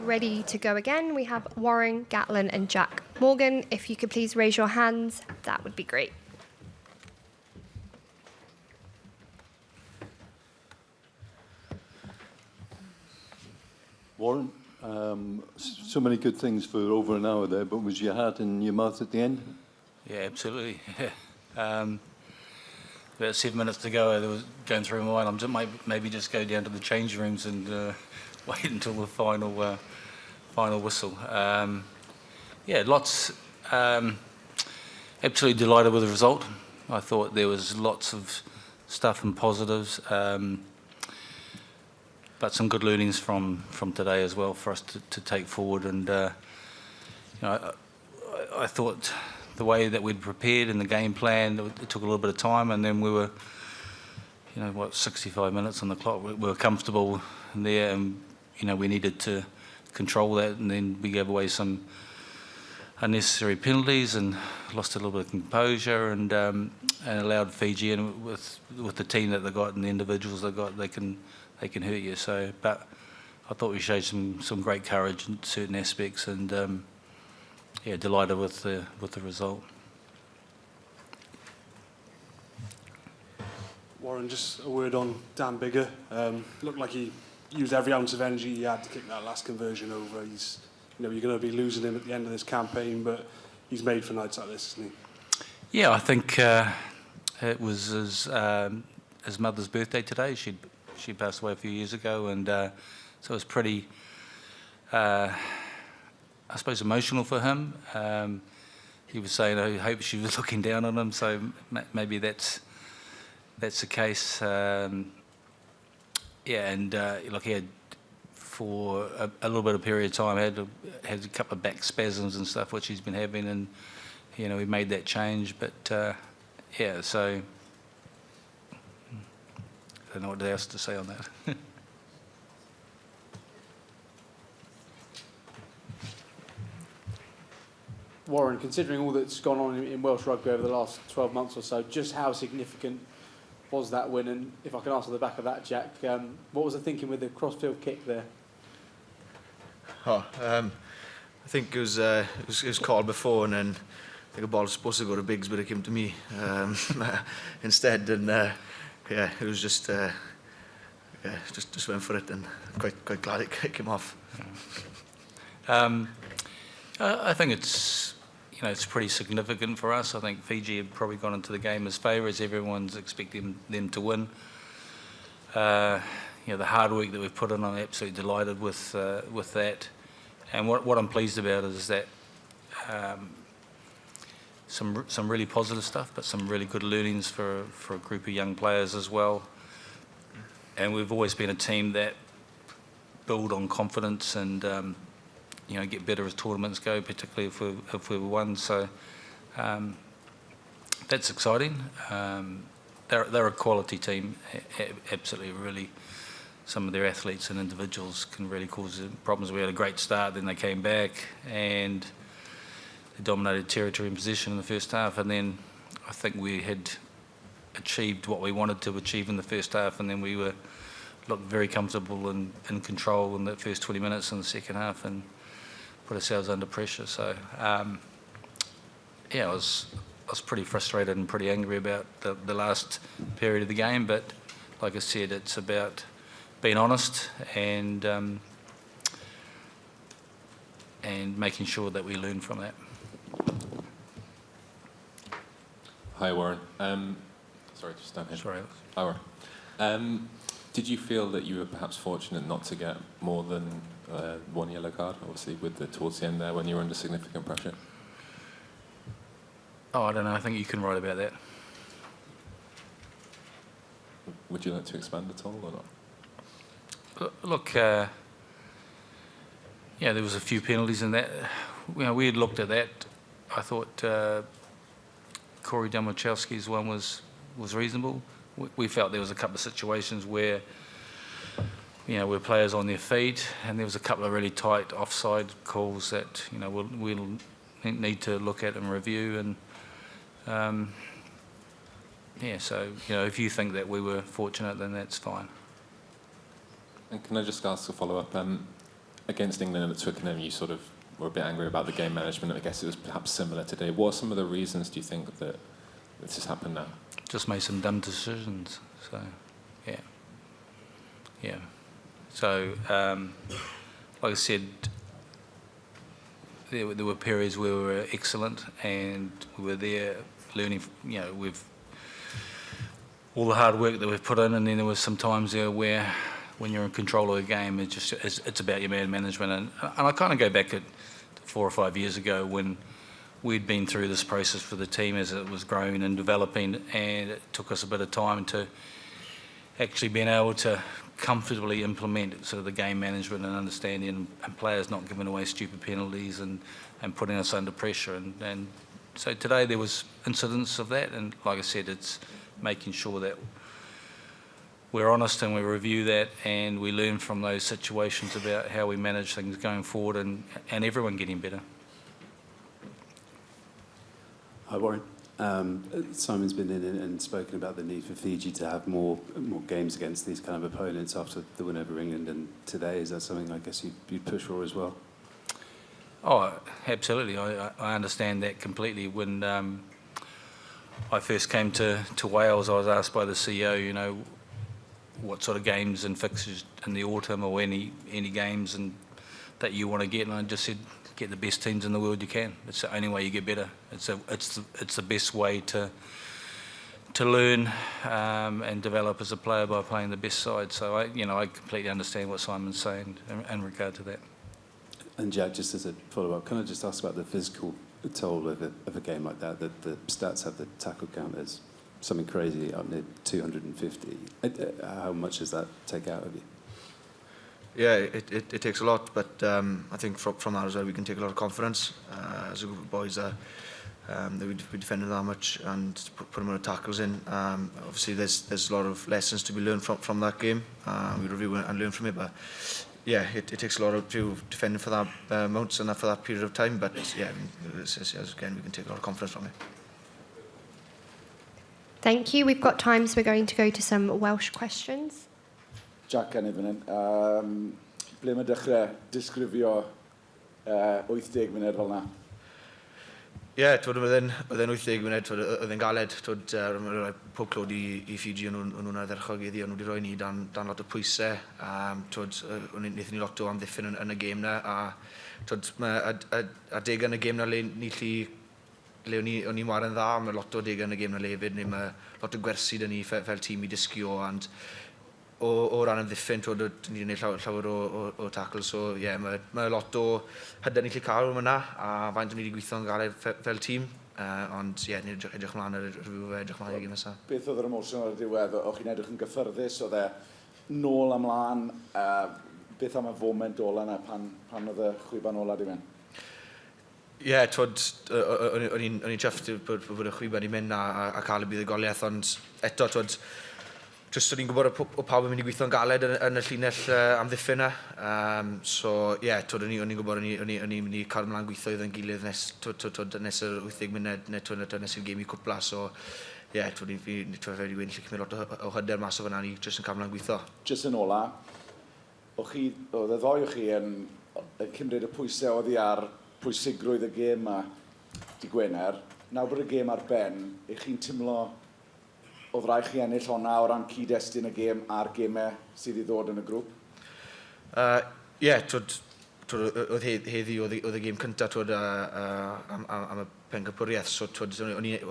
ready to go again. We have Warren Gatland and Jac Morgan. If you could please raise your hands, that would be great. Warren, so many good things for over an hour there, but was your heart in your mouth at the end? Yeah, absolutely. About 7 minutes to go, there was going through my mind, maybe just go down to the change rooms and wait until the final whistle. Yeah, absolutely delighted with the result. I thought there was lots of stuff and positives. But some good learnings from today as well for us to take forward. And I thought the way that we'd prepared in the game plan, it took a little bit of time, and then we were, 65 minutes on the clock. We were comfortable in there, and we needed to control that, and then we gave away some unnecessary penalties and lost a little bit of composure, and allowed Fiji, and with the team that they got and the individuals they got, they can hurt you. So, but I thought we showed some great courage in certain aspects, and yeah, delighted with the result. Warren, just a word on Dan Biggar. Looked like he used every ounce of energy he had to kick that last conversion over. He's, you're going to be losing him at the end of this campaign, but he's made for nights like this, isn't he? Yeah, I think it was his mother's birthday today. She passed away a few years ago, and so it was pretty, I suppose, emotional for him. He was saying, I hope she was looking down on him, so maybe that's the case. Yeah, and like he had, for a little bit of period of time, had a couple of back spasms and stuff, which he's been having, and he made that change. But yeah, so I don't know what else to say on that. Warren, considering all that's gone on in Welsh rugby over the last 12 months or so, just how significant was that win? And if I can ask on the back of that, Jac, what was the thinking with the crossfield kick there? I think it was called before, and then I think the ball was supposed to go to Biggs, but it came to me instead. And yeah, it was just went for it, and quite glad it came off. I think it's pretty significant for us. I think Fiji had probably gone into the game as favourites. Everyone's expecting them to win. The hard work that we've put in, I'm absolutely delighted with that. And what I'm pleased about is that some really positive stuff, but some really good learnings for a group of young players as well. And we've always been a team that build on confidence and get better as tournaments go, particularly if we've won. So that's exciting. They're a quality team, absolutely. Really, some of their athletes and individuals can really cause problems. We had a great start, then they came back and they dominated territory and position in the first half, and then I think we had achieved what we wanted to achieve in the first half, and then we looked very comfortable and in control in that first 20 minutes in the second half, and put ourselves under pressure. So yeah, I was pretty frustrated and pretty angry about the last period of the game, but like I said, it's about being honest and making sure that we learn from that. Hi, Warren. Sorry, just down here. Sorry. Hi, Warren. Did you feel that you were perhaps fortunate not to get more than one yellow card, obviously, towards the end there when you were under significant pressure? Oh, I don't know. I think you can write about that. Would you like to expand at all or not? Look, yeah, there was a few penalties in that. We had looked at that. I thought Corey Damachowski's one was reasonable. We felt there was a couple of situations where where players on their feet, and there was a couple of really tight offside calls that we'll need to look at and review. And yeah, so if you think that we were fortunate, then that's fine. And can I just ask a follow-up? against England at Twickenham, you sort of were a bit angry about the game management. I guess it was perhaps similar today. What are some of the reasons, do you think, that this has happened now? Just made some dumb decisions. So, yeah. So, like I said, there were periods where we were excellent and we were there learning, with all the hard work that we've put in, and then there was some times there where when you're in control of a game, it's about your man management. And I kind of go back at 4 or 5 years ago when we'd been through this process for the team as it was growing and developing, and it took us a bit of time to actually being able to comfortably implement sort of the game management and understanding, and players not giving away stupid penalties and putting us under pressure. And so today there was incidents of that, and like I said, it's making sure that we're honest and we review that and we learn from those situations about how we manage things going forward, and everyone getting better. Hi, Warren. Simon's been in and spoken about the need for Fiji to have more games against these kind of opponents after the win over England and today. Is that something I guess you'd push for as well? Oh, absolutely. I understand that completely. When I first came to Wales, I was asked by the CEO, what sort of games and fixtures in the autumn or any games and that you want to get, and I just said, get the best teams in the world you can. It's the only way you get better. It's the best way to learn and develop as a player by playing the best side. So I completely understand what Simon's saying in regard to that. And Jac, just as a follow-up, can I just ask about the physical toll of a game like that? That the stats have the tackle count as something crazy up near 250. How much does that take out of you? Yeah, it takes a lot, but I think from that as well we can take a lot of confidence as a group of boys that we defended that much and put them on tackles in. Obviously there's a lot of lessons to be learned from that game. We review and learn from it, but yeah, it takes a lot of defending for that amounts and for that period of time, but yeah, again we can take a lot of confidence from it. Thank you. We've got time, so we're going to go to some Welsh questions. Jac Enid fan hyn. Ble mae dechrau disgrifio 80 munud fel yna? Ie, oedd e'n 80 munud, oedd e'n galed, pob clod i Fiji o'n nhw'n ddechrau gyddi, o'n nhw wedi rhoi ni dan lot o pwysau, o'n wnaethon ni lot o amddiffyn yn y gêm na, a deg yn y gêm na le o'n ni'n warin dda, mae lot o deg yn y gêm na le hefyd, neu mae lot o gwersi dyn ni fel tîm i disgio, and o ran amddiffyn, ni wedi gwneud llawer o tackle, so ie, mae lot o hyder ni'n gallu cael yma, a faint o'n ni wedi gweithio'n galed fel tîm, ond ie, ni'n edrych mlaen ar y rhyw edrych mlaen i'r gêm nesaf. Beth oedd yr emosiwn ar y diwedd? O'ch chi'n edrych yn gyffyrddus? Oedd e nôl ymlaen? Beth am y foment ola yna pan oedd y chwiban ola di mynd? Ie, o'n i'n chuffed bod y chwiban i mynd a cael y buddugoliaeth, ond eto, just o'n i'n gwybod o pawb yn mynd i gweithio'n galed yn y llinell amddiffyn yna. So, ie, o'n i'n gwybod o'n i'n mynd i cael ymlaen gweithio iddyn gilydd nes yr 80 munud, nes i'r gêm i cwpla. So, ie, o'n i'n wedi gwneud cymryd lot o hyder mas o fyna, ni jyst yn cael ymlaen gweithio. Jyst yn ola, oedd y ddoi o chi yn cymryd y pwysau oddi ar pwysigrwydd y gêm a di Gwener. Nawr bod y gêm ar ben, eich chi'n teimlo oedd rai chi ennill honna o ran cyd-destun y gêm a'r gemau sydd i ddod yn y grŵp? Ie, oedd heddi oedd y gêm cyntaf am y pencampwriaeth, so oedd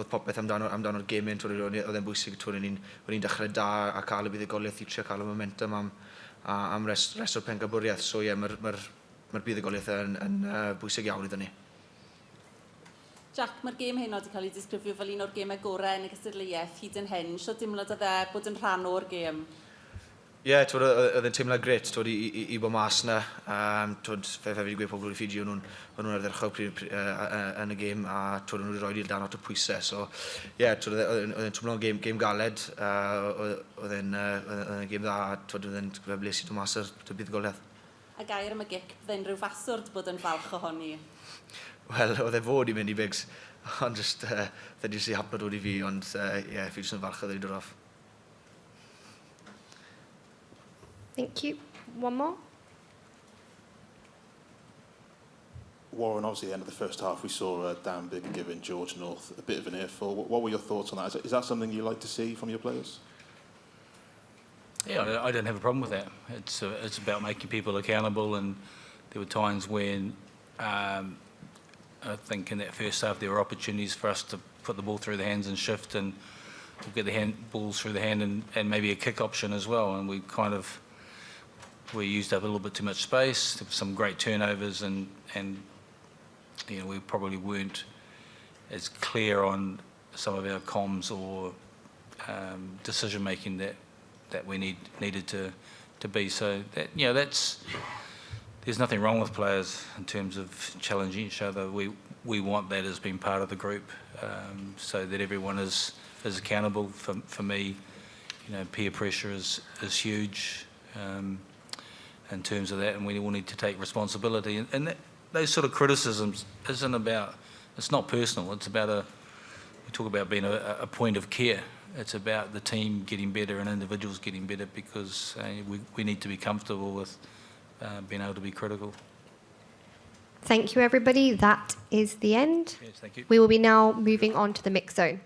popeth amdano'r gemau, oedd e'n bwysig, oedd e'n dechrau da a cael y buddugoliaeth i trio cael y momentum am rest o'r pencampwriaeth, so ie, mae'r buddugoliaeth yn bwysig iawn iddyn ni. Jac, mae'r gêm hyn wedi cael ei disgrifio fel un o'r gemau gorau yn y gystadleuaeth hyd yn hyn. So dimlad oedd e bod yn rhan o'r gêm? Ie, oedd e'n teimlad gret i bod mas yna. Fe wedi gweud pobl i Fiji, o'n nhw'n ardderchog yn y gêm, a o'n nhw wedi rhoi i'r dan lot o pwysau. So, ie, oedd e'n teimlo'n gêm galed, oedd e'n gêm dda, a oedd e'n bles i dod mas o'r buddugoliaeth. A gair am y gic, byddai'n rhyw faswrd bod yn falch ohoni? Wel, oedd e fod i mynd i bigs, ond just, fe jyst i hapnod dod i fi, ond ie, fi jyst yn falch oedd ei dod off. Thank you. One more. Warren, obviously at the end of the first half, we saw Dan Bigger giving George North a bit of an earful. What were your thoughts on that? Is that something you like to see from your players? Yeah, I don't have a problem with that. It's about making people accountable, and there were times when I think in that first half there were opportunities for us to put the ball through the hands and shift, and we'll get the balls through the hand and maybe a kick option as well. And we used up a little bit too much space. There were some great turnovers, and you know, we probably weren't as clear on some of our comms or decision making that we needed to be. So that, you know, there's nothing wrong with players in terms of challenging each other. We want that as being part of the group, so that everyone is accountable. For me, you know, peer pressure is huge in terms of that, and we all need to take responsibility. And those sort of criticisms isn't about, it's not personal. It's about we talk about being a point of care. It's about the team getting better and individuals getting better, because we need to be comfortable with being able to be critical. Thank you, everybody. That is the end. Yes, thank you. We will be now moving on to the mix zone.